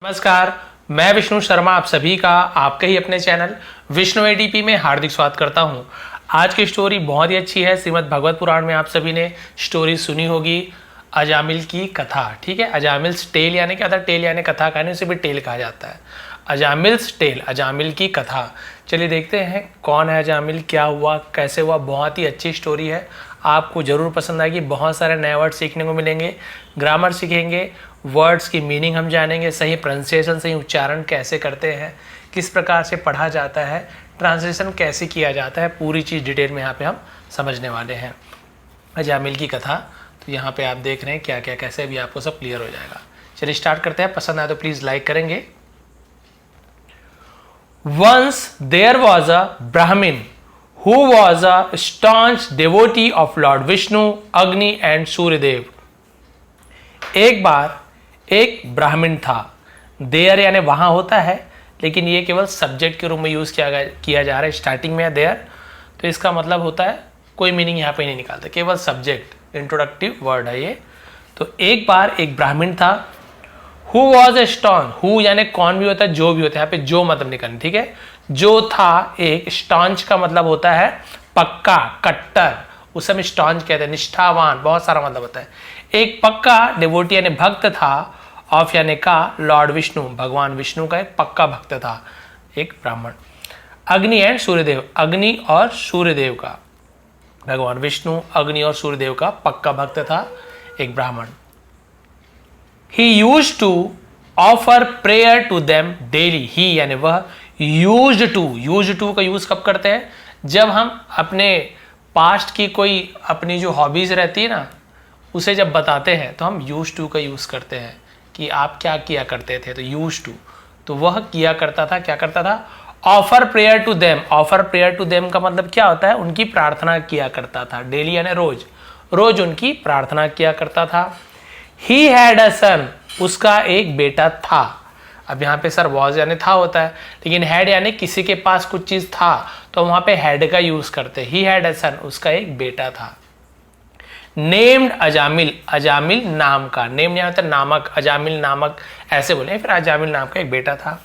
नमस्कार, मैं विष्णु शर्मा आप सभी का आपके ही अपने चैनल विष्णु एडीपी में हार्दिक स्वागत करता हूं। आज की स्टोरी बहुत ही अच्छी है। श्रीमद् भागवत पुराण में आप सभी ने स्टोरी सुनी होगी, अजामिल की कथा। ठीक है, अजामिल्स टेल यानी क्या था? टेल यानी कथा कहने, उसे भी टेल कहा जाता है। अजामिल्स टेल, अजामिल की कथा। चलिए देखते हैं कौन है अजामिल, क्या हुआ, कैसे हुआ। बहुत ही अच्छी स्टोरी है, आपको ज़रूर पसंद आएगी। बहुत सारे नए वर्ड सीखने को मिलेंगे, ग्रामर सीखेंगे, वर्ड्स की मीनिंग हम जानेंगे, सही प्रोनाउंसिएशन, सही उच्चारण कैसे करते हैं, किस प्रकार से पढ़ा जाता है, ट्रांसलेशन कैसे किया जाता है, पूरी चीज़ डिटेल में यहाँ पे हम समझने वाले हैं। अजामिल की कथा, तो यहाँ पे आप देख रहे हैं क्या क्या कैसे, भी आपको सब क्लियर हो जाएगा। चलिए स्टार्ट करते हैं। पसंद आए तो प्लीज़ लाइक करेंगे। Once there was a Brahmin who was a staunch devotee of Lord Vishnu, Agni and Suryadev. एक बार एक ब्राह्मण था। देयर यानी वहां होता है, लेकिन ये केवल सब्जेक्ट के रूप में यूज किया जा रहा है। स्टार्टिंग में है देयर, तो इसका मतलब होता है कोई मीनिंग यहाँ पे नहीं निकालता, केवल सब्जेक्ट, इंट्रोडक्टिव वर्ड है ये। तो एक बार एक ब्राह्मण था। Who was a stone, who यानी कौन भी होता है, जो भी होता है, यहाँ पे जो मतलब निकलनी। ठीक है, जो था एक, स्टॉन्च का मतलब होता है पक्का, कट्टर, उस समय स्टॉन्च कहते हैं, निष्ठावान, बहुत सारा मतलब होता है। एक पक्का डिवोटी यानी भक्त था, ऑफ यानी का, लॉर्ड विष्णु, भगवान विष्णु का एक पक्का भक्त था, एक ब्राह्मण। अग्नि एंड सूर्यदेव, अग्नि और सूर्यदेव का, भगवान विष्णु, अग्नि और सूर्यदेव का पक्का भक्त था, एक ब्राह्मण। He used to offer prayer to them daily. He यानी वह, used to का यूज कब करते हैं? जब हम अपने पास्ट की कोई अपनी जो हॉबीज रहती है ना, उसे जब बताते हैं तो हम used to का यूज करते हैं कि आप क्या किया करते थे, तो used to, तो वह किया करता था, क्या करता था? Offer prayer to them. Offer prayer to them का मतलब क्या होता है? उनकी प्रार्थना किया करता था। डेली यानी रोज, रोज उनकी प्रार्थना किया करता था। He had a son, उसका एक बेटा था। अब यहाँ पे सर was यानी था होता है, लेकिन had यानी किसी के पास कुछ चीज था, तो वहां पे had का यूज करते। He had a son, उसका एक बेटा था। नेम्ड अजामिल, अजामिल नाम का, नेम यहाँ होता है नामक, अजामिल नामक ऐसे बोले, फिर अजामिल नाम का एक बेटा था।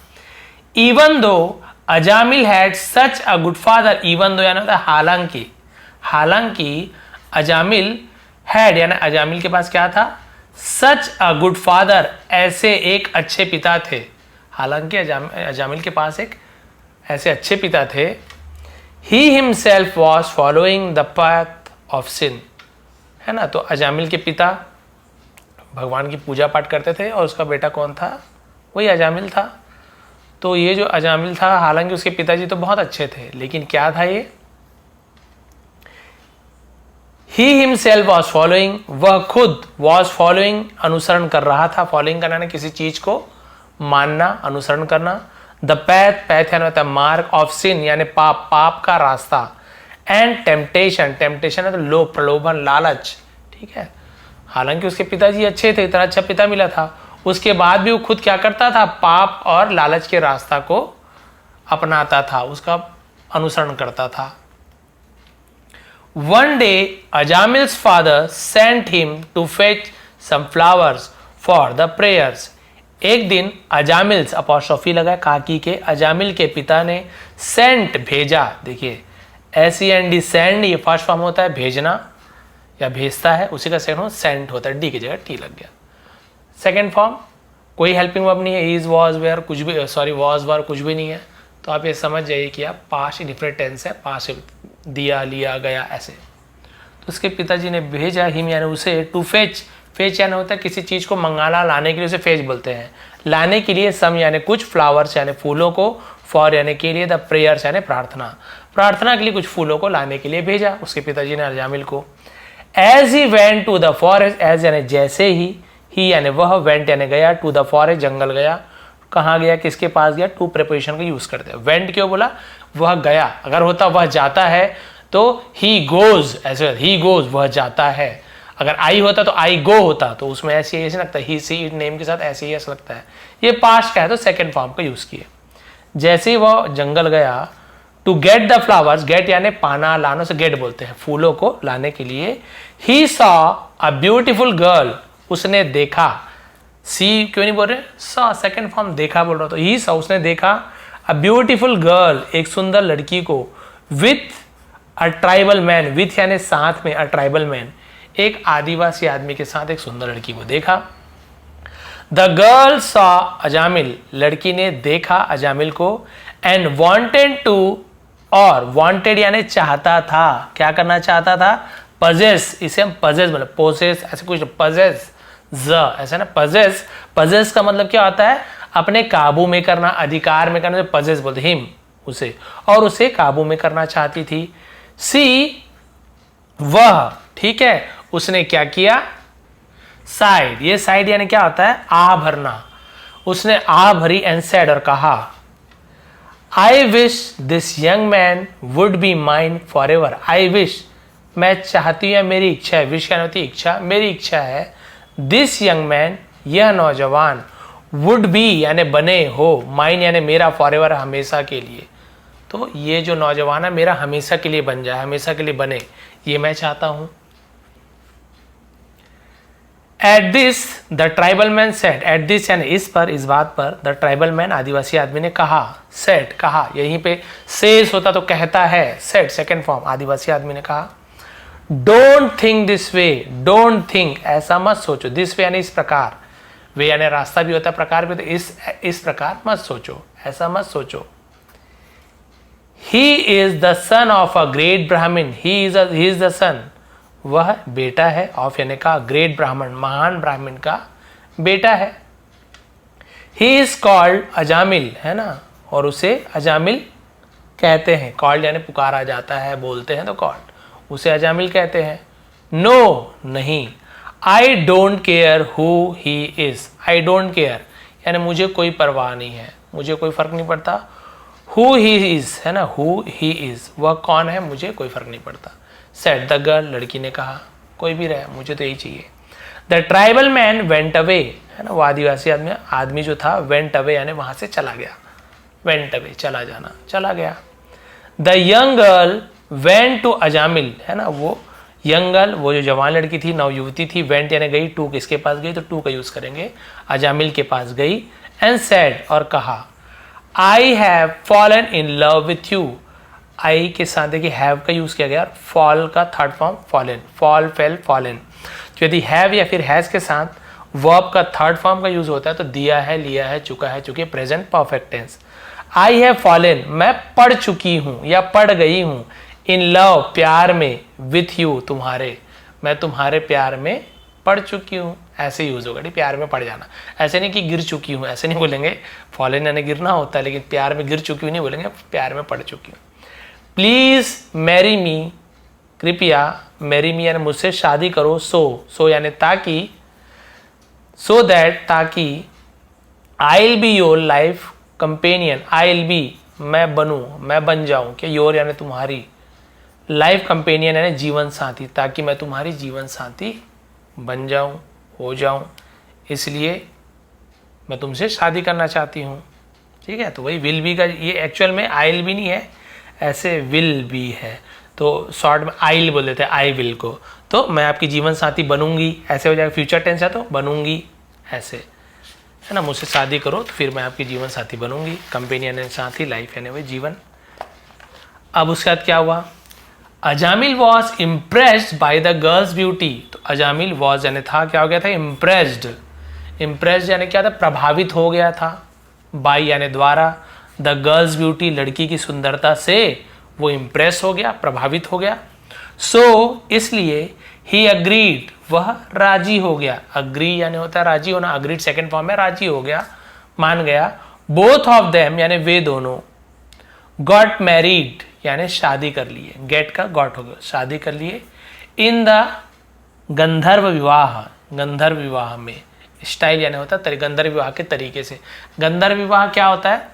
Even though Ajamil had such a good father, even though यानी होता है हालांकि, हालांकि अजामिल हैड यानी अजामिल के पास क्या था? सच अ गुड फादर, ऐसे एक अच्छे पिता थे। हालांकि अजामिल के पास एक ऐसे अच्छे पिता थे। He himself was following the path of sin, है ना। तो अजामिल के पिता भगवान की पूजा पाठ करते थे, और उसका बेटा कौन था? वही अजामिल था। तो ये जो अजामिल था, हालांकि उसके पिताजी तो बहुत अच्छे थे, लेकिन क्या था ये? He himself was following, वह खुद was following, अनुसरण कर रहा था। फॉलोइंग करना किसी चीज को मानना, अनुसरण करना। द पैथ, पैथ यानी होता है मार्ग, ऑफ सिन यानी पाप, पाप का रास्ता। एंड टेम्पटेशन, टेम्पटेशन है तो लोभ, प्रलोभन, लालच। ठीक है, हालांकि उसके पिताजी अच्छे थे, इतना अच्छा पिता मिला था, उसके बाद भी वो खुद क्या करता था? पाप और लालच के रास्ता को अपनाता था, उसका अनुसरण करता था। One day, Ajamil's father sent him to fetch some flowers for the prayers. एक दिन अजामिल्स, अपॉस्ट्रोफी लगा काकी के, अजामिल के पिता ने सेंट भेजा। देखिए SEND, सेंड, ये फर्स्ट फॉर्म होता है भेजना या भेजता है, उसी का सेकंड फॉर्म सेंट होता है, डी की जगह टी लग गया। सेकंड फॉर्म कोई हेल्पिंग वर्ब नहीं है, इज, वॉज, वेयर कुछ भी, सॉरी वॉज, वर कुछ भी नहीं है, तो आप ये समझ जाइए कि आप पास्ट इंडिफरेंट टेंस है, पास्ट दिया, लिया, गया, ऐसे। तो उसके पिताजी ने भेजा, हिम यानी उसे, टू फेच, फेच यानी होता है किसी चीज़ को मंगाना, लाने के लिए उसे फेच बोलते हैं। लाने के लिए, सम यानी कुछ, फ्लावर्स यानी फूलों को, फॉर यानी के लिए, द प्रेयर्स यानी प्रार्थना, प्रार्थना के लिए कुछ फूलों को लाने के लिए भेजा उसके पिताजी ने अजामिल को। As he went to the forest, as यानी जैसे ही यानी वह, वेंट यानी गया, टू द फॉरेस्ट जंगल गया। कहाँ गया, किसके पास गया? टू प्रिपोजिशन का यूज करते हैं। वेंट क्यों बोला? वह गया, अगर होता वह जाता है तो ही गोज, ऐसे ही गोज, वह जाता है। अगर आई होता तो आई गो होता, तो उसमें ऐसे ऐसे लगता है, ही सी इट नेम के साथ ऐसे ही ऐसा लगता है। ये पास्ट का है तो सेकेंड फॉर्म का यूज किए। जैसे ही वह जंगल गया, to get the flowers, get यानी पाना, लाना से गेट बोलते हैं, फूलों को लाने के लिए। He saw a beautiful girl, उसने देखा, सी क्यों नहीं बोल रहे, सॉ सेकंड फॉर्म देखा बोल रहा, तो ही सॉ उसने देखा अ ब्यूटीफुल गर्ल एक सुंदर लड़की को, with a tribal man, with यानी साथ में, अ ट्राइबल मैन एक आदिवासी आदमी के साथ एक सुंदर लड़की को देखा। द गर्ल सॉ अजामिल, लड़की ने देखा अजामिल को, एंड वॉन्टेड टू, और वॉन्टेड यानी चाहता था, क्या करना चाहता था, पजेस, इसे हम पजेस मतलब पोसेस ऐसे कुछ, पजेस ऐसा ना, पजेस, पजेस का मतलब क्या होता है, अपने काबू में करना, अधिकार में करना, पजेस बोलते हिम उसे, और उसे काबू में करना चाहती थी। सी वह, ठीक है, उसने क्या किया, साइड, ये साइड यानी क्या होता है, आह भरना, उसने आह भरी एंड सेड और कहा, I wish this young man would be mine for ever, I wish मैं चाहती हूँ, मेरी इच्छा है, विश क्या होती है, इच्छा, मेरी इच्छा है, दिस यंग मैन यह नौजवान, वुड बी यानी बने हो, माइन यानी मेरा, फॉर एवर हमेशा के लिए, तो ये जो नौजवान है मेरा हमेशा के लिए बन जाए, हमेशा के लिए बने, ये मैं चाहता हूं। At this the tribal man said, at this यानी इस पर, इस बात पर, द ट्राइबल मैन आदिवासी आदमी ने कहा, सेड कहा, यहीं पे सेज होता तो कहता है, सेड सेकेंड फॉर्म, आदिवासी आदमी ने कहा, don't think this way, don't think ऐसा मत सोचो, दिस वे यानी इस प्रकार, वे यानी रास्ता भी होता है, प्रकार भी होता है, इस प्रकार मत सोचो, ऐसा मत सोचो। He is the son of a great ब्राह्मण, ही इज द सन, वह बेटा है, ऑफ यानी का, ग्रेट ब्राह्मण, महान ब्राह्मण का बेटा है। ही इज कॉल्ड अजामिल, है ना, और उसे अजामिल कहते हैं, कॉल्ड यानी पुकारा जाता है, बोलते हैं तो कॉल्ड, उसे अजामिल कहते हैं। नो नहीं, I don't care who he is, I don't care यानी मुझे कोई परवाह नहीं है, मुझे कोई फर्क नहीं पड़ता, हु ही इज है ना, हु ही इज वह कौन है, मुझे कोई फर्क नहीं पड़ता। सेड द गर्ल, लड़की ने कहा, कोई भी रहे मुझे तो यही चाहिए। The tribal man went away, है ना, वो आदिवासी आदमी जो था, वेंट अवे यानी वहां से चला गया, वेंट अवे चला जाना, चला गया। The young girl went to Ajamil, है ना, वो यंग गर्ल, वो जो जवान लड़की थी, नव युवती थी, वेंट यानी गई, टू किसके पास गई, तो टू का यूज करेंगे, अजामिल के पास गई, एंड सेड और कहा, I have fallen in love with you, I के साथ देखिए हैव का यूज किया गया, फॉल का third form fallen, fall fail fallen, यदि हैव या फिर हैज के साथ वर्ब का थर्ड फॉर्म का यूज होता है तो दिया है, लिया है, चुका है, चूंकि present perfect tense. I have fallen, मैं पढ़ चुकी हूं या पढ़ गई हूं, इन लव प्यार में, विथ यू तुम्हारे, मैं तुम्हारे प्यार में पढ़ चुकी हूँ, ऐसे यूज होगा, नहीं प्यार में पड़ जाना, ऐसे नहीं कि गिर चुकी हूँ, ऐसे नहीं बोलेंगे, फॉलन यानी गिरना होता है, लेकिन प्यार में गिर चुकी हूँ नहीं बोलेंगे, प्यार में पड़ चुकी हूँ। प्लीज मैरी मी, कृपया, मैरी मी यानी मुझसे शादी करो, सो यानी ताकि, सो दैट ताकि, I will be your life companion, I will be मैं बनूं, मैं बन जाऊं, कि योर यानी तुम्हारी, लाइफ कंपेनियन यानी जीवन साथी, ताकि मैं तुम्हारी जीवन साथी बन जाऊं, हो जाऊं, इसलिए मैं तुमसे शादी करना चाहती हूं। ठीक है, तो वही विल बी का, ये एक्चुअल में आई विल बी नहीं है, ऐसे विल बी है, तो शॉर्ट में आई विल बोल देते हैं, आई विल को, तो मैं आपकी जीवन साथी बनूंगी, ऐसे हो जाएगा, फ्यूचर टेंस है तो बनूंगी, ऐसे है ना, मुझसे शादी करो तो फिर मैं आपकी जीवन साथी बनूंगी, कंपेनियन यानी साथी, लाइफ यानी वही जीवन। अब उसके बाद क्या हुआ, Ajamil was impressed by the girls beauty, तो अजामिल वॉज यानी था, क्या हो गया था, इम्प्रेस्ड, इम्प्रेस्ड यानी क्या था, प्रभावित हो गया था, बाय यानी द्वारा, द गर्ल्स ब्यूटी लड़की की सुंदरता से वो इम्प्रेस हो गया, प्रभावित हो गया, सो इसलिए ही अग्रीड वह राजी हो गया, अग्री यानी होता है राजी होना, अग्रीड सेकंड फॉर्म में, राजी हो गया, मान गया, बोथ ऑफ देम यानी वे दोनों, गॉट मैरिड यानी शादी कर लिए, गेट का गॉट हो गया, शादी कर लिए, इन द गंधर्व विवाह, गंधर्व विवाह में, स्टाइल यानी होता है गंधर्व विवाह के तरीके से। गंधर्व विवाह क्या होता है,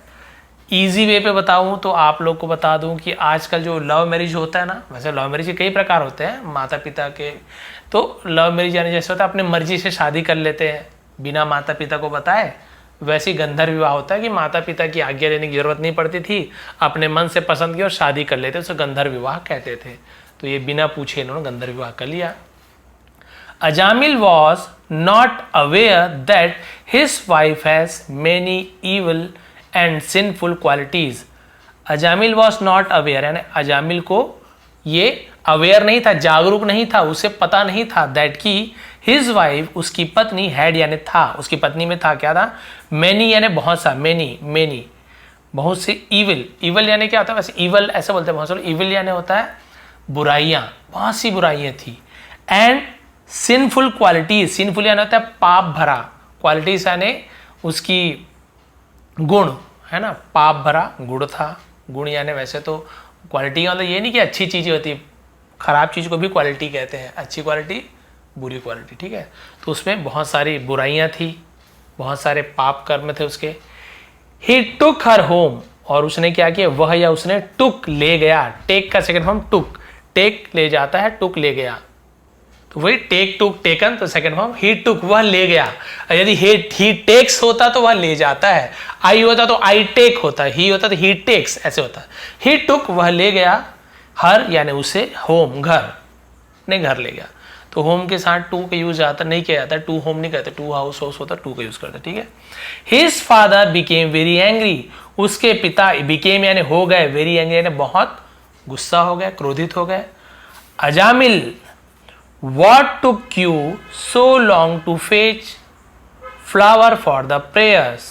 इजी वे पे बताऊं तो आप लोग को बता दूं कि आजकल जो लव मैरिज होता है ना, वैसे लव मैरिज के कई प्रकार होते हैं, माता पिता के, तो लव मैरिज यानी जैसे होता है अपने मर्जी से शादी कर लेते हैं बिना माता पिता को बताए, वैसे ही गंधर्व विवाह होता है कि माता पिता की आज्ञा लेने की जरूरत नहीं पड़ती थी, अपने मन से पसंद की और शादी कर लेते, उसे गंधर्व विवाह कहते थे। तो ये बिना पूछे इन्होंने गंधर्व विवाह कर लिया। Ajamil was not aware that his wife has many evil and sinful qualities. Ajamil was not aware, यानी अजामिल को ये अवेयर नहीं था, जागरूक नहीं था, उसे पता नहीं था दैट की हिज वाइफ, उसकी पत्नी, हैड यानी था, उसकी पत्नी में था क्या था, मैनी यानी बहुत सा, मैनी बहुत से, इवल यानी क्या होता है, वैसे इवल ऐसे बोलते हैं बहुत सारे, इवल यानी होता है बुराइयां, बहुत सी बुराइयां थी। एंड सिनफुल क्वालिटीज, सिनफुल यानी होता है पाप भरा, क्वालिटीज यानी उसकी गुण, है ना, पाप भरा गुण था। गुण यानी वैसे तो क्वालिटी का मतलब ये नहीं कि अच्छी चीज़ें होती है, खराब चीज़ को भी क्वालिटी कहते हैं, अच्छी क्वालिटी बुरी क्वालिटी, ठीक है। तो उसमें बहुत सारी बुराइयां थी, बहुत सारे पाप कर्म थे उसके। ही टुक हर होम, और उसने क्या किया, वह या उसने टुक ले गया, टेक का सेकंड फॉर्म टुक, टेक ले जाता है, टुक ले गया, तो वही टेक टुक टेकन, तो सेकंड फॉर्म ही टुक, वह ले गया। यदि ही टेक्स होता तो वह ले जाता है, आई होता तो आई टेक होता, ही होता तो ही टेक्स, ऐसे होता। ही टुक, वह ले गया, हर यानी उसे, होम घर, ने घर ले गया। तो होम के साथ टू का यूज आता नहीं किया जाता, टू होम नहीं कहते, टू हाउस होता, टू का यूज करते, ठीक है। His father became very angry, उसके पिता, बिकेम यानी हो गए, वेरी एंग्री यानी बहुत गुस्सा हो गए, क्रोधित हो गए। Ajamil, what took you so long to fetch flower for the prayers,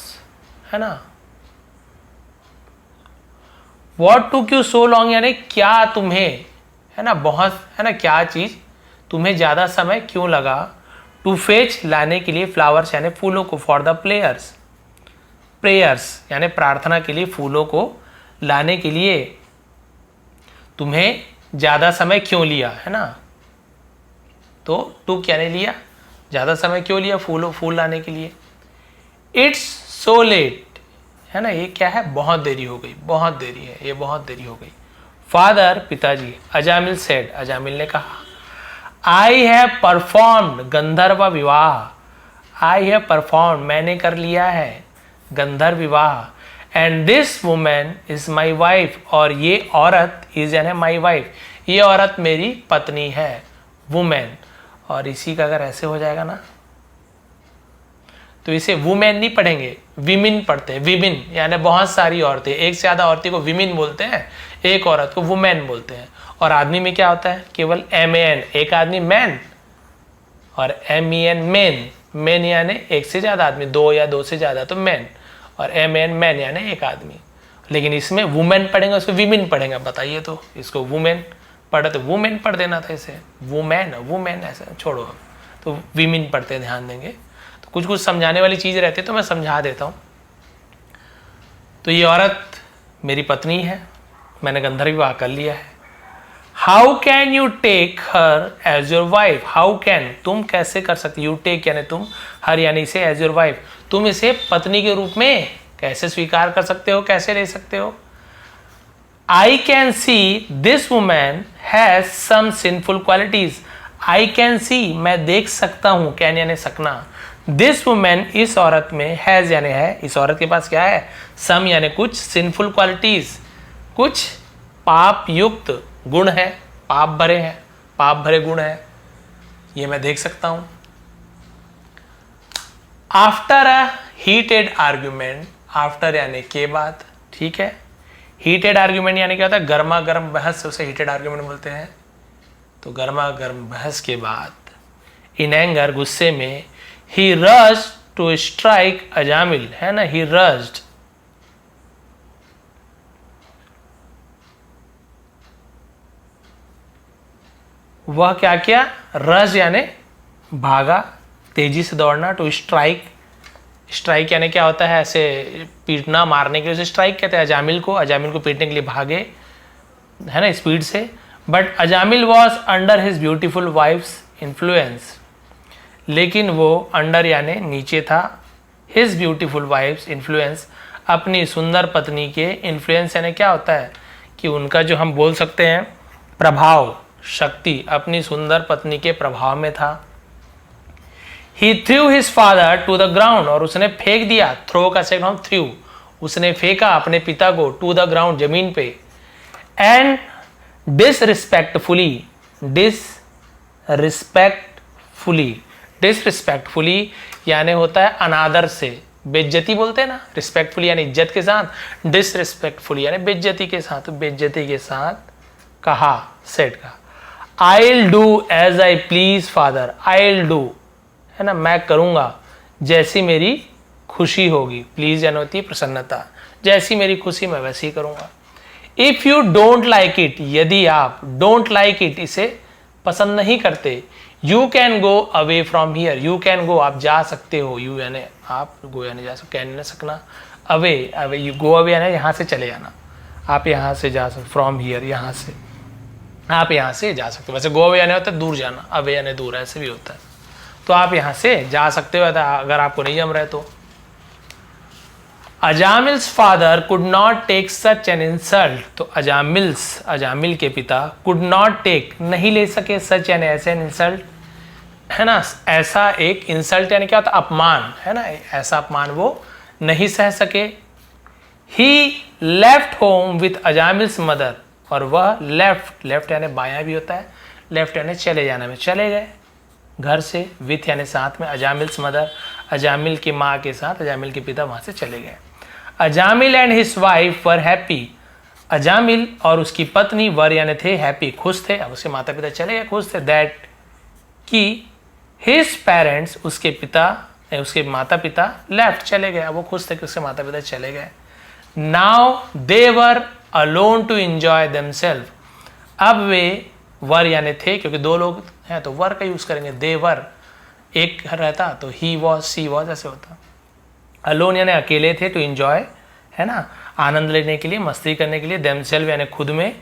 है ना। what took you so long यानी क्या तुम्हें, है ना, बहुत, है ना, क्या चीज तुम्हें ज्यादा समय क्यों लगा, टू फेच लाने के लिए, फ्लावर्स यानी फूलों को, फॉर द प्लेयर्स, प्रेयर्स यानी प्रार्थना के लिए, फूलों को लाने के लिए तुम्हें ज्यादा समय क्यों लिया, है ना। तो टू क्या ने लिया, ज़्यादा समय क्यों लिया फूल लाने के लिए। इट्स सो लेट, है ना, ये क्या है, बहुत देरी हो गई, बहुत देरी है, ये बहुत देरी हो गई। फादर, पिताजी। अजामिल सेड, अजामिल ने कहा, आई हैव परफॉर्म्ड गंधर्व विवाह, आई हैव परफॉर्म मैंने कर लिया है, गंधर्व विवाह। And this women is my wife, और ये औरत, इज यानी माई वाइफ, ये औरत मेरी पत्नी है, वुमेन। और इसी का अगर ऐसे हो जाएगा ना, तो इसे वुमेन नहीं पढ़ेंगे, विमिन पढ़ते हैं, विमिन यानी बहुत सारी औरतें, एक से ज्यादा औरतें को विमिन बोलते हैं, एक औरत को वुमेन बोलते हैं। और आदमी में क्या होता है, केवल MAN, एक आदमी मैन, और MEN मेन, मेन यानी एक से ज्यादा आदमी, दो या दो से ज्यादा तो मैन, और MAN मैन यानी एक आदमी। लेकिन इसमें वुमेन पढ़ेंगे, उसको विमिन पढ़ेंगे, बताइए तो, इसको वुमेन पढ़े तो वुमेन पढ़ देना था, इसे वुमेन ऐसे छोड़ो, तो विमिन पढ़ते, ध्यान देंगे। तो कुछ कुछ समझाने वाली चीज रहती है तो मैं समझा देता हूँ। तो ये औरत मेरी पत्नी है, मैंने गंधर्व विवाह कर लिया है। How can you take her as your wife, how can तुम कैसे कर सकते, यू टेक यानी तुम, हर यानी इसे, एज योर वाइफ तुम इसे पत्नी के रूप में कैसे स्वीकार कर सकते हो, कैसे ले सकते हो। I can see this woman has some sinful qualities. I can see मैं देख सकता हूँ, can यानी सकना, this woman इस औरत में, has यानी है, इस औरत के पास क्या है, some यानी कुछ, sinful qualities कुछ पाप युक्त गुण है, पाप भरे हैं, पाप भरे गुण है, ये मैं देख सकता हूँ। After a heated argument, after यानी के बाद, ठीक है। हीटेड आर्ग्यूमेंट यानी क्या होता है, गर्मा गर्म बहस से उसे हीटेड आर्ग्यूमेंट बोलते हैं। तो गर्मा गर्म बहस के बाद, इन एंगर गुस्से में, he rushed to strike Ajamil, है ना, ही रश्ड, वह क्या किया, रश यानी भागा, तेजी से दौड़ना, टू स्ट्राइक, स्ट्राइक यानी क्या होता है, ऐसे पीटना, मारने के लिए उसे स्ट्राइक कहते हैं। अजामिल को पीटने के लिए भागे, है ना, स्पीड से। But Ajamil was under his beautiful wife's influence, लेकिन वो अंडर यानी नीचे था, हिज ब्यूटीफुल वाइफ्स इन्फ्लुएंस, अपनी सुंदर पत्नी के, इन्फ्लुएंस यानी क्या होता है कि उनका जो हम बोल सकते हैं प्रभाव, शक्ति, अपनी सुंदर पत्नी के प्रभाव में था। He threw his father to the ground, और उसने फेंक दिया, थ्रो का सेकंड फॉर्म थ्रू, उसने फेंका अपने पिता को, टू द ग्राउंड जमीन पे। एंड डिसरिस्पेक्टफुली, डिसरिस्पेक्टफुली यानी होता है अनादर से, बेइज्जती बोलते हैं ना, रिस्पेक्टफुली यानी इज्जत के साथ, डिसरिस्पेक्टफुली यानी बेइज्जती के साथ, बेइज्जती के साथ कहा, सेड कहा। I'll do as I please father, I'll do है ना, मैं करूँगा जैसी मेरी खुशी होगी, प्लीज यानी होती है प्रसन्नता, जैसी मेरी खुशी मैं वैसी करूँगा। If you don't like it, यदि आप डोंट लाइक इट इसे पसंद नहीं करते, you can go away from here, you can गो आप जा सकते हो, यू यानी आप, गो यानी जा सकते, कैन न सकना, away away you go away यानी यहाँ से चले जाना, आप यहाँ से जा सकते, फ्रॉम हियर यहाँ से आप यहाँ से जा सकते हो। वैसे गो अवे यानी होता है दूर जाना, अवे यानी दूर, ऐसे भी होता है। तो आप यहाँ से जा सकते हो अगर आपको नहीं जम रहे तो। Ajamil's father could not take such an insult, तो अजामिल के पिता कुड नॉट टेक नहीं ले सके, सच यानी ऐसे एन इंसल्ट है ना, ऐसा एक इंसल्ट यानी क्या होता है अपमान है ना, ऐसा अपमान वो नहीं सह सके। ही लेफ्ट होम विथ अजामिल्स मदर, और वह लेफ्ट यानी बायां भी होता है, लेफ्ट यानी चले जाने में, चले गए घर से, विथ यानी साथ में, अजामिल्स मदर अजामिल की माँ के साथ, अजामिल के पिता वहां से चले गए। Ajamil and his wife were happy, Ajamil और उसकी पत्नी वर यानी थे, हैप्पी खुश थे, अब उसके माता पिता चले गए, खुश थे, दैट कि हिज पेरेंट्स उसके पिता उसके माता पिता लेफ्ट चले गए, वो खुश थे कि उसके माता पिता चले गए। Now they were alone to enjoy themselves, अब वे वर यानी थे, क्योंकि दो लोग हैं तो वर का यूज करेंगे, दे वर एक रहता तो ही वॉज सी वॉज ऐसे होता। अलोन यानी अकेले थे, टू एंजॉय है ना, आनंद लेने के लिए, मस्ती करने के लिए, देमसेल्फ यानी खुद में,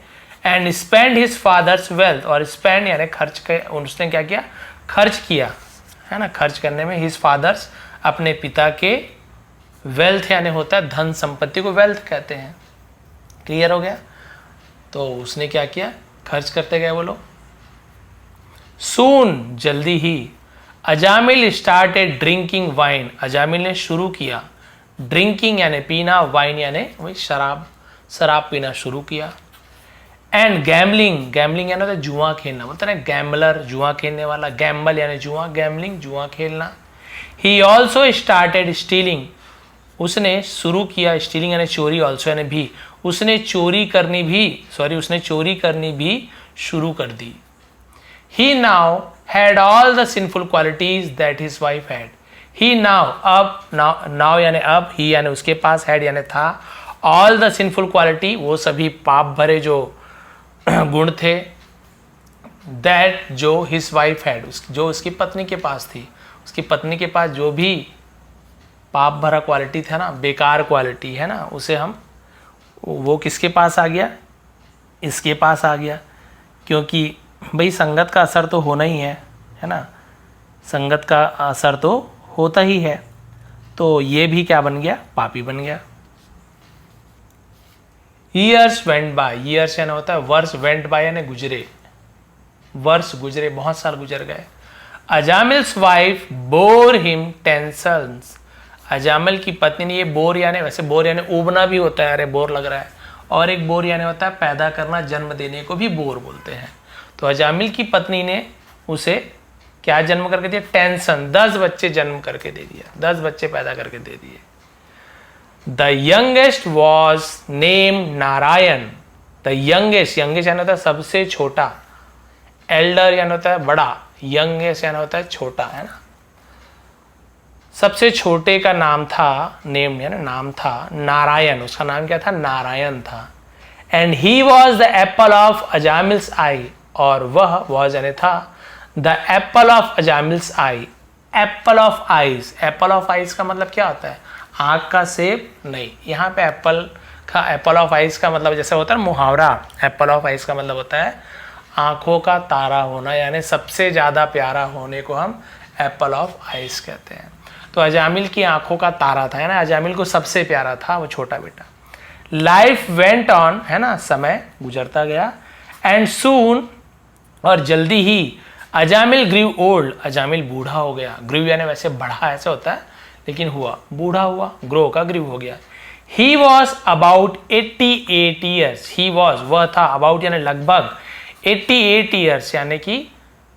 and spend his father's wealth, और स्पेंड यानी खर्च के, उसने क्या किया, खर्च किया है ना, खर्च करने में, हिज फादर्स अपने पिता के, वेल्थ यानी होता है धन संपत्ति को वेल्थ कहते हैं, क्लियर हो गया। तो उसने क्या किया, खर्च करते गए वो लोग। सून जल्दी ही, Ajamil started drinking wine, Ajamil ने शुरू किया, ड्रिंकिंग यानी पीना, वाइन यानी वही शराब पीना शुरू किया। एंड गैमलिंग यानी होता है जुआ खेलना, बोलते हैं गैमलर जुआ खेलने वाला, गैम्बल यानी जुआ, गैमलिंग जुआ खेलना। ही ऑल्सो स्टार्टेड स्टीलिंग, उसने शुरू किया, स्टीलिंग यानी चोरी, ऑल्सो यानी भी, उसने चोरी करनी भी शुरू कर दी। He now had all the sinful qualities that his wife had. He now यानी अब, he यानी उसके पास, had यानी था, all the sinful quality वो सभी पाप भरे जो गुण थे, that जो his wife had जो उसकी पत्नी के पास थी, उसकी पत्नी के पास जो भी पाप भरा क्वालिटी था ना, बेकार क्वालिटी है ना, उसे हम, वो किसके पास आ गया, इसके पास आ गया, क्योंकि भाई संगत का असर तो होना ही है ना, संगत का असर तो होता ही है, तो ये भी क्या बन गया, पापी बन गया। ईयर्स वेंट बाय, ईयर्स यानी होता है वर्ष, वेंट बाय यानी गुजरे, वर्ष गुजरे, बहुत साल गुजर गए। Ajamil's wife bore him 10 sons, Ajamil की पत्नी ने, ये बोर यानी, वैसे बोर यानी उबना भी होता है, अरे बोर लग रहा है, और एक बोर यानी होता है पैदा करना, जन्म देने को भी बोर बोलते हैं। तो अजामिल की पत्नी ने उसे क्या जन्म करके दिया, 10 sons, 10 बच्चे जन्म करके दे दिया, 10 बच्चे पैदा करके दे दिए। The youngest was name Narayan, the youngest यानी होता है सबसे छोटा, एल्डर यानी होता है बड़ा, यंगेस्ट यानी होता है छोटा, है ना, सबसे छोटे का नाम था, नेम यानी नाम था नारायण, उसका नाम क्या था, नारायण था। And he was the apple of Ajamil's eye, और वह वॉज यानी था, the apple of Ajamil's eye, apple of eyes, apple of eyes का मतलब क्या होता है, आँख का सेब नहीं, यहाँ पे एप्पल ऑफ आईज का मतलब जैसे होता है मुहावरा, एप्पल ऑफ आईज का मतलब होता है आँखों का तारा होना, यानी सबसे ज़्यादा प्यारा होने को हम एप्पल ऑफ आईज कहते हैं। तो अजामिल की आंखों का तारा था, है ना, अजामिल को सबसे प्यारा था वो छोटा बेटा। लाइफ वेंट ऑन, है ना, समय गुजरता गया। एंड सून, और जल्दी ही, अजामिल ग्रीव ओल्ड, अजामिल बूढ़ा हो गया, ग्रीव यानी वैसे बढ़ा ऐसे होता है, लेकिन हुआ बूढ़ा हुआ, ग्रो का ग्रीव हो गया। He was about 88 years, he was वह था, अबाउट यानी लगभग, 88 years यानी कि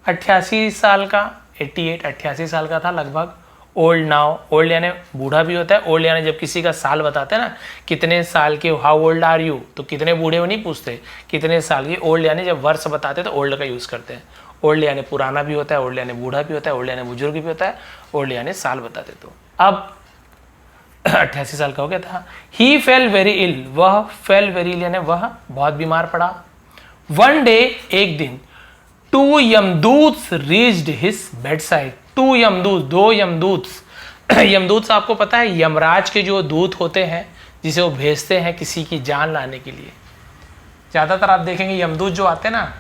88 साल का, 88 88 साल का था लगभग। ओल्ड नाउ, ओल्ड यानी बूढ़ा भी होता है, ओल्ड यानी जब किसी का साल बताते हैं ना, कितने साल के, हाउ ओल्ड आर यू, तो कितने बूढ़े वो नहीं पूछते, कितने साल की। ओल्ड यानी जब वर्ष बताते हैं तो ओल्ड का यूज़ करते हैं। ओल्ड यानी पुराना भी होता है, ओल्ड यानी बूढ़ा भी होता है, ओल्ड यानी बुजुर्ग भी होता है, ओल्ड यानी साल बताते। तो अब 88 साल का हो गया था। ही फेल वेरी इल, वह फेल वेरी इल यानी वह बहुत बीमार पड़ा। वन डे, एक दिन, two Yamduts reached his bedside. Two Yamdut, दो यमदूत्स। यमदूत आपको पता है यमराज के जो दूत होते हैं जिसे वो भेजते हैं किसी की जान लाने के लिए। ज़्यादातर आप देखेंगे यमदूत जो आते हैं ना,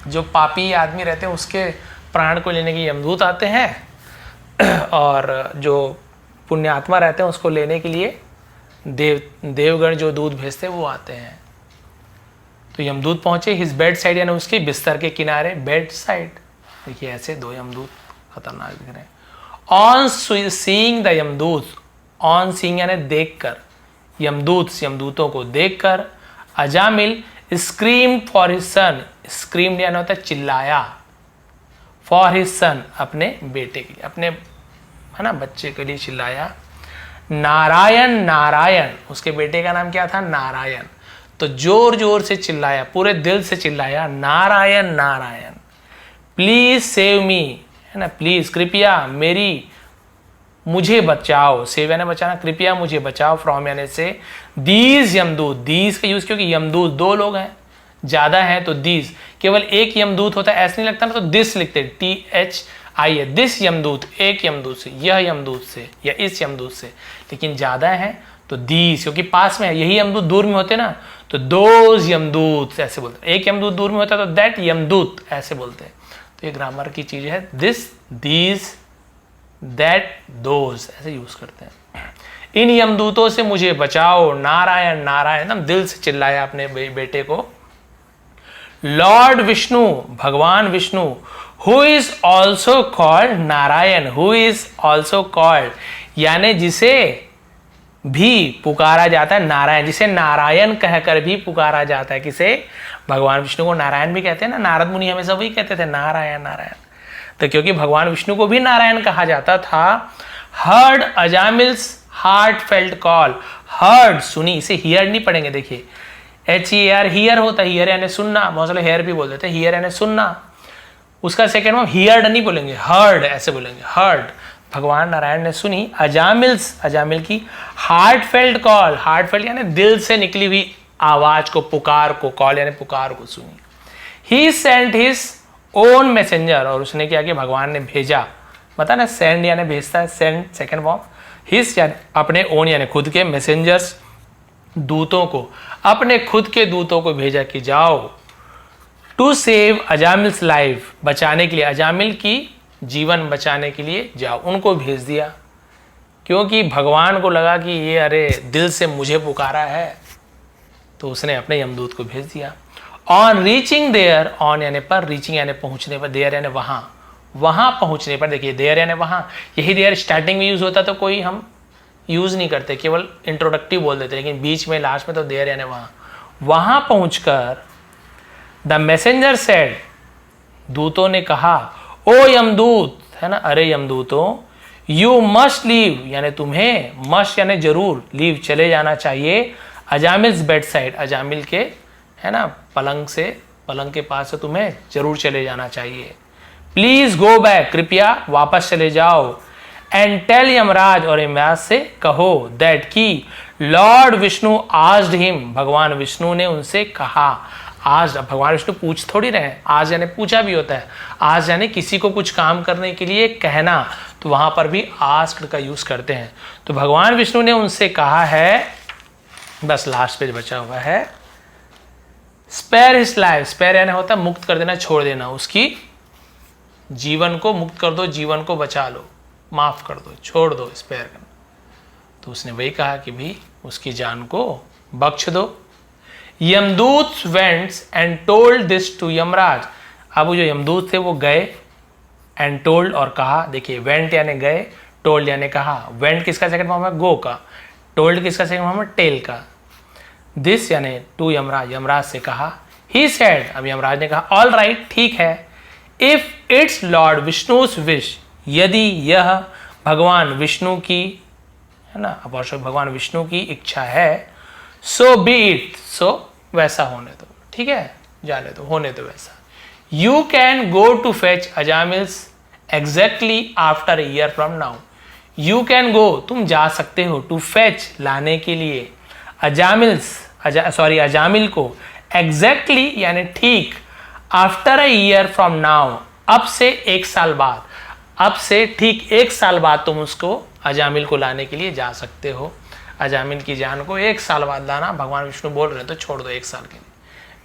जो पापी आदमी रहते हैं उसके प्राण को लेने के यमदूत आते हैं, और जो पुण्यात्मा रहते हैं उसको लेने के लिए देवगण जो दूत भेजते हैं वो आते हैं। तो यमदूत पहुंचे हिज बेड साइड यानी उसके बिस्तर के किनारे, बेड साइड। देखिए ऐसे दो यमदूत खतरनाक दिख रहे हैं। ऑन सीइंग द यमदूत, ऑन सीइंग यानी देखकर, यमदूतों को देखकर, Ajamil scream for his son, scream यानी होता है चिल्लाया, फॉर हिज सन अपने बेटे के लिए, अपने है ना बच्चे के लिए चिल्लाया। नारायण नारायण, उसके बेटे का नाम क्या था? नारायण। तो जोर जोर से चिल्लाया, पूरे दिल से चिल्लाया, Narayan Narayan, please save me, है ना, प्लीज कृपया मुझे बचाओ, सेव यानी बचाना, कृपया मुझे बचाओ, फ्रॉम यानी से, दीज यमदूत, दीज का यूज क्योंकि यमदूत दो लोग हैं, ज्यादा है तो दीज, केवल एक यमदूत होता है ऐसा नहीं लगता ना, तो दिस लिखते THI है, दिस यमदूत, एक यमदूत से, यह यमदूत से या इस यमदूत से, लेकिन ज्यादा है तो दीज, क्योंकि पास में है। यही यमदूत दूर में होते ना तो दोज यमदूत ऐसे बोलते, एक यमदूत दूर में होता है तो दैट यमदूत ऐसे बोलते हैं। तो ये ग्रामर की चीज है, दिस, दीज, दैट, दोज ऐसे यूज करते हैं। इन यमदूतों से मुझे बचाओ, नारायण नारायण, एकदम दिल से चिल्लाया अपने बेटे को। लॉर्ड विष्णु, भगवान Vishnu, who is also called Narayan, who is also called यानी जिसे भी पुकारा जाता है नारायण, जिसे नारायण कहकर भी पुकारा जाता है। किसे? भगवान विष्णु को नारायण भी कहते हैं ना, नारद मुनि हमेशा वही कहते थे नारायण नारायण। तो क्योंकि भगवान विष्णु को भी नारायण कहा जाता था, heard Ajamil's heart felt call, heard सुनी, इसे हियर नहीं पढ़ेंगे, देखिए HER हियर होता है, हियर यानी सुनना, बहुत सारे हेयर भी बोल देते हैं, हियर यानी सुनना, उसका सेकेंड फॉर्म हियर्ड नहीं बोलेंगे, हर्ड ऐसे बोलेंगे, हर्ड। भगवान नारायण ने सुनी अजामिल्स, अजामिल की heart felt call, heart felt यानी दिल से निकली हुई आवाज को, पुकार को, कॉल यानी पुकार को सुनी। ही सेंट हिज ओन मैसेंजर, और उसने क्या किया? भगवान ने भेजा, पता ना सेंड यानी भेजता है, सेंड सेकेंड फॉर्म, हिज यानी अपने ओन यानी खुद के, मैसेंजर्स दूतों को, अपने खुद के दूतों को भेजा कि जाओ, टू सेव अजामिल्स लाइफ, बचाने के लिए, अजामिल की जीवन बचाने के लिए जाओ, उनको भेज दिया। क्योंकि भगवान को लगा कि ये अरे दिल से मुझे पुकारा है, तो उसने अपने यमदूत को भेज दिया। ऑन रीचिंग देयर, ऑन यानी पर, रीचिंग यानी पहुंचने पर, देयर यानी वहां, वहां पहुंचने पर, देखिए देयर यानी वहां, यही देयर स्टार्टिंग में यूज होता तो कोई हम यूज नहीं करते, केवल इंट्रोडक्टिव बोल देते, लेकिन बीच में लास्ट में तो देयर यानी वहां। वहां पहुंचकर द मैसेंजर सेड, दूतों ने कहा, ओ यमदूत, है ना, अरे यमदूतों, यू मस्ट लीव यानी तुम्हें, मस्ट यानी जरूर, लीव चले जाना चाहिए, अजामिल्स बेड साइड, अजामिल के, है ना, पलंग से, पलंग के पास से तुम्हें जरूर चले जाना चाहिए। प्लीज गो बैक, कृपया वापस चले जाओ। एंड टेल यमराज, और यमराज से कहो, दैट की लॉर्ड विष्णु आस्क्ड हिम, भगवान विष्णु ने उनसे कहा। आज भगवान विष्णु पूछ थोड़ी रहे, आज यानी पूछा भी होता है, आज यानी किसी को कुछ काम करने के लिए कहना, तो वहां पर भी आस्क्ड का यूज करते हैं। तो भगवान विष्णु ने उनसे कहा है, बस लास्ट पेज बचा हुआ है, स्पेयर हिज लाइफ, स्पेयर यानी होता है मुक्त कर देना, छोड़ देना, उसकी जीवन को मुक्त कर दो, जीवन को बचा लो, माफ कर दो, छोड़ दो, स्पेयर करना। तो उसने वही कहा कि भी उसकी जान को बख्श दो। Yamdoot went and told this to Yamraj, अब वो जो यमदूत थे वो गए, एंड टोल्ड और कहा, देखिए वेंट यानी गए, टोल्ड यानी कहा, वेंट किसका सेकंड फॉर्म है? गो का, टोल्ड किसका सेकंड फॉर्म है? टेल का। दिस यानी टू यमराज, यमराज से कहा। ही सेड, अब यमराज ने कहा, ऑल राइट, ठीक है, if it's Lord Vishnu's wish, यदि यह भगवान विष्णु की, है ना, भगवान विष्णु की इच्छा है, सो बी इट, सो वैसा होने दो, ठीक है, जाने दो, होने दो वैसा। You can go to fetch Ajamil's exactly after a year from now. You can go, तुम जा सकते हो, टू फेच, लाने के लिए, अजामिल्स, अजामिल को, एग्जैक्टली यानी ठीक, after a year from now, अब से एक साल बाद, अब से ठीक एक साल बाद तुम उसको, अजामिल को लाने के लिए जा सकते हो। अजामिल की जान को एक साल बाद लाना, भगवान विष्णु बोल रहे हैं तो छोड़ दो एक साल के लिए।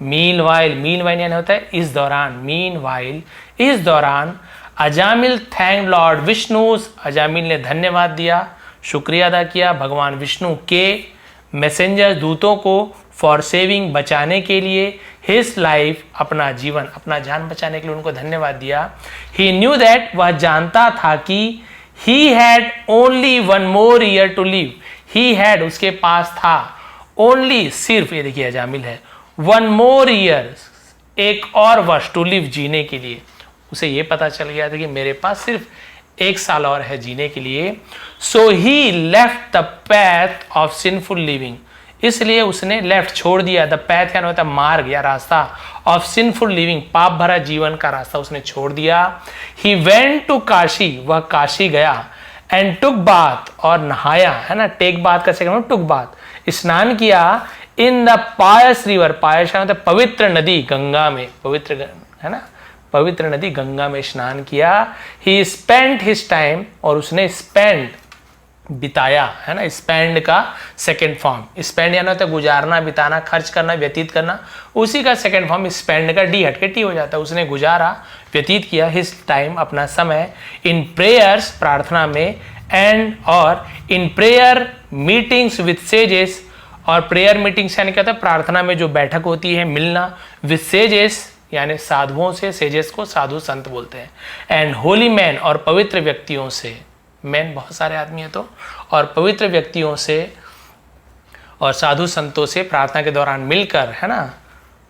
मीन वाइल यानी होता है इस दौरान, मीन वाइल, इस दौरान, अजामिल थैंक लॉर्ड विष्णु, अजामिल ने धन्यवाद दिया, शुक्रिया अदा किया भगवान विष्णु के मैसेंजर, दूतों को, फॉर सेविंग, बचाने के लिए, हिज लाइफ, अपना जीवन, अपना जान बचाने के लिए उनको धन्यवाद दिया। ही न्यू दैट, वह जानता था कि he had only one more year to live, he had, उसके पास था, ओनली, सिर्फ, ये देखिए अजामिल है, वन मोर ईयर, एक और वर्ष, टू लिव, जीने के लिए। उसे ये पता चल गया था कि मेरे पास सिर्फ एक साल और है जीने के लिए। So he left the path of sinful living, इसलिए उसने लेफ्ट, छोड़ दिया, द पैथ यानी होता है मार्ग या रास्ता, ऑफ सिंफुल लिविंग, पाप भरा जीवन का रास्ता उसने छोड़ दिया। ही वेंट टू काशी, वह काशी गया, एंड टुक बाथ, और नहाया, है ना, टेक बाथ का सेकंड टुक बाथ, स्नान किया, इन द पायस रिवर, पायस यानी होता है पवित्र नदी, गंगा में, पवित्र, है ना, पवित्र नदी गंगा में स्नान किया। ही स्पेंड हिज टाइम, और उसने स्पेंड, बिताया, है ना, स्पेंड का सेकेंड फॉर्म, स्पेंड यानी होता है गुजारना, बिताना, खर्च करना, व्यतीत करना, उसी का सेकेंड फॉर्म स्पेंड का डी हटके टी हो जाता है। उसने गुजारा, व्यतीत किया, हिज टाइम, अपना समय, इन प्रेयर्स, प्रार्थना में, एंड, और in prayer meetings with sages, और प्रेयर मीटिंग्स यानी क्या होता है, प्रार्थना में जो बैठक होती है, मिलना, विद सेजेस यानी साधुओं से, सेजेस को साधु संत बोलते हैं, एंड होली मैन, और पवित्र व्यक्तियों से, मैन बहुत सारे आदमी है तो, और पवित्र व्यक्तियों से और साधु संतों से प्रार्थना के दौरान मिलकर, है ना,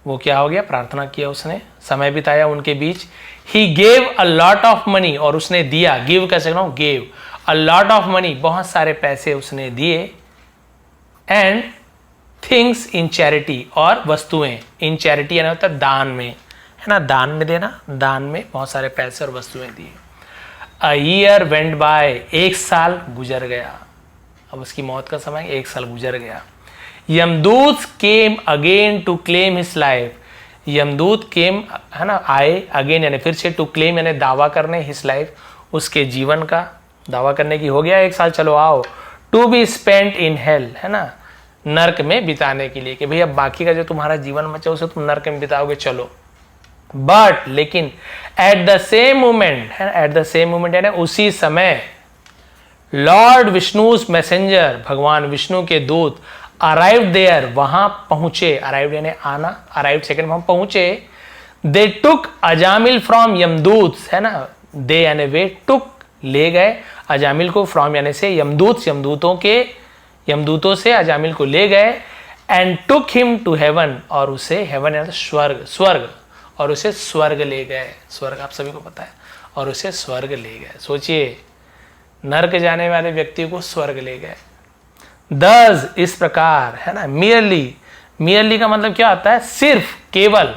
वो क्या हो गया, प्रार्थना किया, उसने समय बिताया उनके बीच। He gave a lot of money, और उसने दिया, गिव कैसे कहूँ, gave a lot of money, बहुत सारे पैसे उसने दिए, एंड थिंग्स इन चैरिटी, और वस्तुएं, इन चैरिटी यानी होता है दान में, है ना, दान में देना, दान में बहुत सारे पैसे और वस्तुएं दिए। अ ईयर वेंट बाय, एक साल गुजर गया, अब उसकी मौत का समय, एक साल गुजर गया। Yamdoot came again to claim his life, Yamdoot came, है ना, आए, अगेन यानी फिर से, टू क्लेम यानी दावा करने, हिज लाइफ, उसके जीवन का दावा करने की, हो गया एक साल, चलो आओ, to be spent in hell, है ना, नर्क में बिताने के लिए, कि भैया बाकी का जो तुम्हारा जीवन बचा उसे तुम नर्क में बिताओगे, चलो। बट, लेकिन, एट द सेम मोमेंट, है ना, एट द सेम मोमेंट यानी उसी समय, लॉर्ड विष्णुज मैसेंजर, भगवान विष्णु के दूत, अराइव देयर, वहां पहुंचे, अराइव यानी आना, अराइव सेकंड वहां पहुंचे। दे टुक अजामिल फ्रॉम यमदूत, है ना, दे यानी वे, टुक ले गए, अजामिल को, फ्रॉम यानी से, यमदूत, यमदूतों के, यमदूतों से अजामिल को ले गए, and took him to heaven, और उसे, हेवन यानी स्वर्ग, स्वर्ग, और उसे स्वर्ग ले गए, स्वर्ग आप सभी को पता है, और उसे स्वर्ग ले गए। सोचिए, नरक जाने वाले व्यक्ति को स्वर्ग ले गए। दस, इस प्रकार, है ना, मियरली, मियरली का मतलब क्या आता है, सिर्फ, केवल,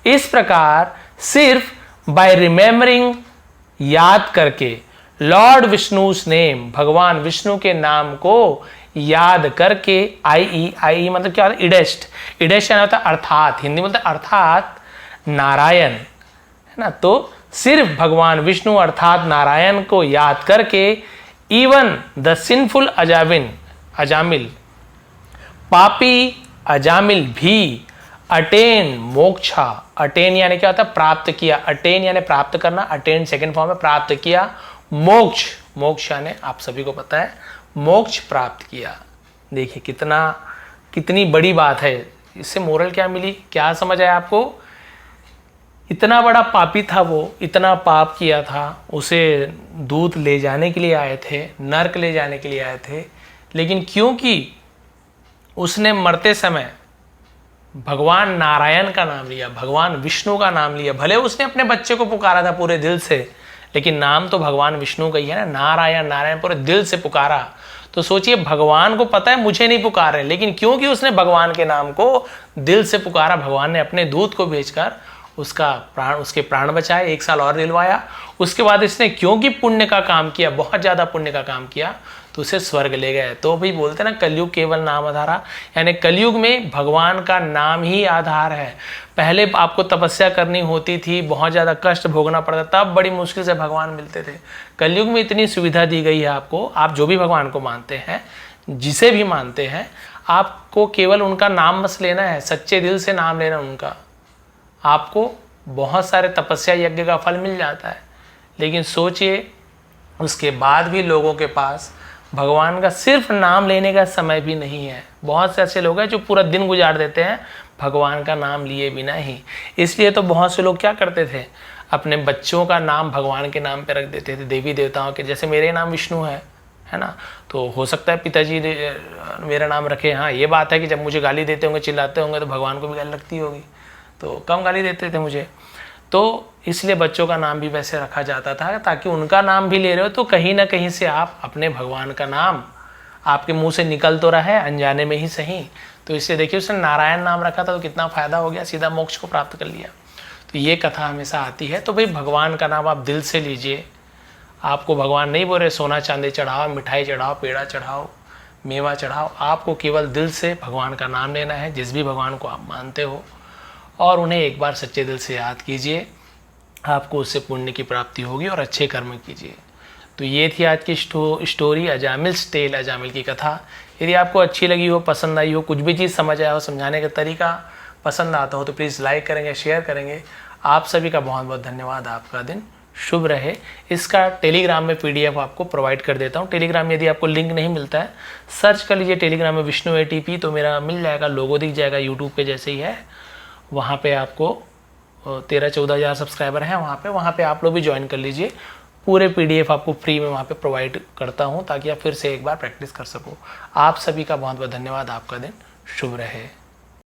इस प्रकार, सिर्फ, बाय रिमेम्बरिंग, याद करके, लॉर्ड विष्णुस नेम, भगवान विष्णु के नाम को याद करके, आई मतलब क्या होता है, इडेस्ट, इडेस्ट यानी होता है अर्थात, हिंदी में बोलते हैं अर्थात नारायण, है ना, तो सिर्फ भगवान विष्णु अर्थात नारायण को याद करके, इवन द सिंफुल अजामिल, पापी अजामिल भी, अटेन मोक्षा, अटेन यानी क्या होता है, प्राप्त किया, अटेन यानी प्राप्त करना, अटेन सेकंड फॉर्म में, प्राप्त किया, मोक्ष, मोक्ष यानी आप सभी को पता है, मोक्ष प्राप्त किया। देखिए कितनी बड़ी बात है, इससे मोरल क्या मिली, क्या समझ आया आपको, इतना बड़ा पापी था वो, इतना पाप किया था, उसे दूत ले जाने के लिए आए थे, नरक ले जाने के लिए आए थे, लेकिन क्योंकि उसने मरते समय भगवान नारायण का नाम लिया, भगवान विष्णु का नाम लिया। भले उसने अपने बच्चे को पुकारा था पूरे दिल से, लेकिन नाम तो भगवान विष्णु का ही है ना, नारायण, नारायण पूरे दिल से पुकारा। तो सोचिए, भगवान को पता है मुझे नहीं पुकार रहे, लेकिन क्योंकि उसने भगवान के नाम को दिल से पुकारा, भगवान ने अपने दूत को भेजकर उसके प्राण बचाए, 1 साल और दिलवाया। उसके बाद इसने क्योंकि पुण्य का काम किया, बहुत ज़्यादा पुण्य का काम किया, तो उसे स्वर्ग ले गए। तो भाई बोलते ना, कलयुग केवल नाम आधारा, यानी कलयुग में भगवान का नाम ही आधार है। पहले आपको तपस्या करनी होती थी, बहुत ज़्यादा कष्ट भोगना पड़ता, तब बड़ी मुश्किल से भगवान मिलते थे। कलयुग में इतनी सुविधा दी गई है आपको, आप जो भी भगवान को मानते हैं, जिसे भी मानते हैं, आपको केवल उनका नाम बस लेना है, सच्चे दिल से नाम लेना उनका, आपको बहुत सारे तपस्या यज्ञ का फल मिल जाता है। लेकिन सोचिए, उसके बाद भी लोगों के पास भगवान का सिर्फ नाम लेने का समय भी नहीं है। बहुत से ऐसे लोग हैं जो पूरा दिन गुजार देते हैं भगवान का नाम लिए बिना ही। इसलिए तो बहुत से लोग क्या करते थे, अपने बच्चों का नाम भगवान के नाम पे रख देते थे, देवी देवताओं के। जैसे मेरे नाम विष्णु है ना, तो हो सकता है पिताजी मेरा नाम रखे। हाँ, ये बात है कि जब मुझे गाली देते होंगे, चिल्लाते होंगे, तो भगवान को भी गाली लगती होगी, तो कम गाली देते थे मुझे। तो इसलिए बच्चों का नाम भी वैसे रखा जाता था, ताकि उनका नाम भी ले रहे हो तो कहीं ना कहीं से आप अपने भगवान का नाम आपके मुंह से निकल तो रहा है, अनजाने में ही सही। तो इसलिए देखिए, उसने नारायण नाम रखा था तो कितना फायदा हो गया, सीधा मोक्ष को प्राप्त कर लिया। तो ये कथा हमेशा आती है। तो भाई भगवान का नाम आप दिल से लीजिए। आपको भगवान नहीं बोल रहे सोना चांदी चढ़ाओ, मिठाई चढ़ाओ, पेड़ा चढ़ाओ, मेवा चढ़ाओ। आपको केवल दिल से भगवान का नाम लेना है, जिस भी भगवान को आप मानते हो, और उन्हें एक बार सच्चे दिल से याद कीजिए। आपको उससे पुण्य की प्राप्ति होगी और अच्छे कर्म कीजिए। तो ये थी आज की स्टोरी, अजामिल्स टेल, अजामिल की कथा। यदि आपको अच्छी लगी हो, पसंद आई हो, कुछ भी चीज़ समझ आया हो, समझाने का तरीका पसंद आता हो, तो प्लीज़ लाइक करेंगे, शेयर करेंगे। आप सभी का बहुत बहुत धन्यवाद। आपका दिन शुभ रहे। इसका टेलीग्राम में PDF आपको प्रोवाइड कर देता हूँ। टेलीग्राम में यदि आपको लिंक नहीं मिलता है, सर्च कर लीजिए टेलीग्राम में विष्णु ATP, तो मेरा मिल जाएगा, लोगो दिख जाएगा, यूट्यूब पे जैसे ही है। वहाँ पे आपको 13-14 हज़ार सब्सक्राइबर हैं वहाँ पे आप लोग भी ज्वाइन कर लीजिए। पूरे PDF आपको फ्री में वहाँ पे प्रोवाइड करता हूँ, ताकि आप फिर से एक बार प्रैक्टिस कर सको। आप सभी का बहुत बहुत धन्यवाद। आपका दिन शुभ रहे।